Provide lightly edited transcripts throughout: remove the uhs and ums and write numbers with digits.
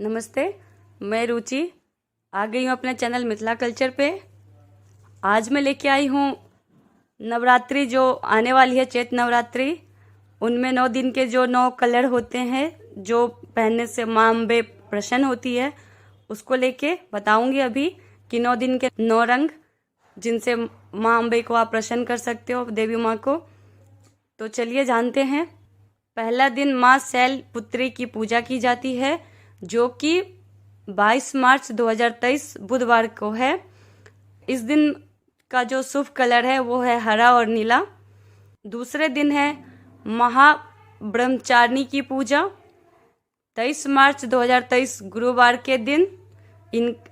नमस्ते, मैं रुचि आ गई हूँ अपने चैनल मिथिला कल्चर पे। आज मैं लेके आई हूँ नवरात्रि जो आने वाली है, चैत नवरात्रि। उनमें 9 दिन के जो 9 कलर होते हैं जो पहनने से माँ अम्बे प्रसन्न होती है, उसको लेके बताऊंगी अभी कि 9 दिन के 9 रंग जिनसे माँ अम्बे को आप प्रसन्न कर सकते हो, देवी माँ को। तो चलिए जानते हैं। पहला दिन माँ शैलपुत्री की पूजा की जाती है जो कि 22 मार्च 2023 बुधवार को है। इस दिन का जो शुभ कलर है वो है हरा और नीला। दूसरे दिन है महाब्रह्मचारिणी की पूजा 23 मार्च 2023 गुरुवार के दिन।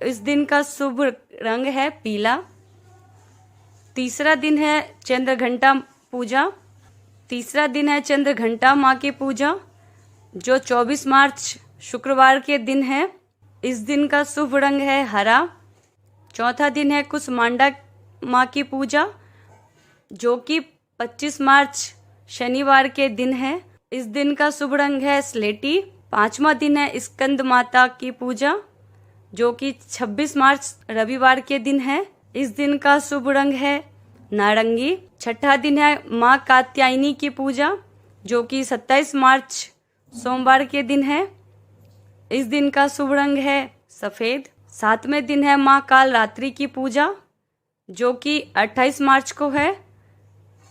इस दिन का शुभ रंग है पीला। तीसरा दिन है चंद्रघंटा पूजा। तीसरा दिन है चंद्रघंटा माँ की पूजा जो 24 मार्च शुक्रवार के दिन है। इस दिन का शुभ रंग है हरा। चौथा दिन है कुसमांडा माँ की पूजा जो कि 25 मार्च शनिवार के दिन है। इस दिन का शुभ रंग है स्लेटी। पांचवा दिन है स्कंद माता की पूजा जो कि 26 मार्च रविवार के दिन है। इस दिन का शुभ रंग है नारंगी। छठा दिन है माँ कात्यायनी की पूजा जो कि 27 मार्च सोमवार के दिन है। इस दिन का शुभ रंग है सफेद। सातवें दिन है माँ कालरात्रि की पूजा जो कि 28 मार्च को है,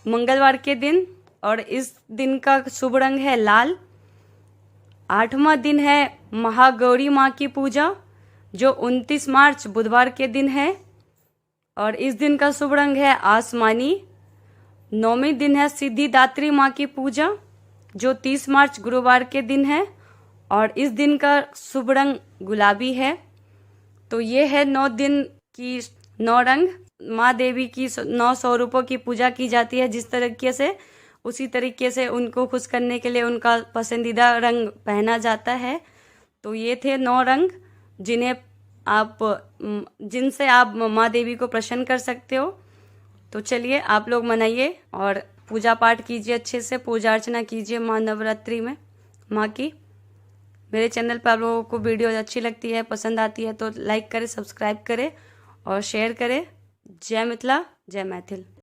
मंगलवार के दिन, और इस दिन का शुभ रंग है लाल। आठवां दिन है महागौरी माँ की पूजा जो 29 मार्च बुधवार के दिन है और इस दिन का शुभ रंग है आसमानी। नौवीं दिन है सिद्धिदात्री माँ की पूजा जो 30 मार्च गुरुवार के दिन है और इस दिन का शुभ रंग गुलाबी है। तो ये है 9 दिन की 9 रंग। माँ देवी की 9 स्वरूपों की पूजा की जाती है जिस तरीके से, उसी तरीके से उनको खुश करने के लिए उनका पसंदीदा रंग पहना जाता है। तो ये थे 9 रंग जिनसे आप माँ देवी को प्रसन्न कर सकते हो। तो चलिए आप लोग मनाइए और पूजा पाठ कीजिए, अच्छे से पूजा अर्चना कीजिए माँ नवरात्रि में माँ की। मेरे चैनल पर आप लोगों को वीडियो अच्छी लगती है, पसंद आती है तो लाइक करें, सब्सक्राइब करें और शेयर करें। जय मिथिला, जय मैथिल।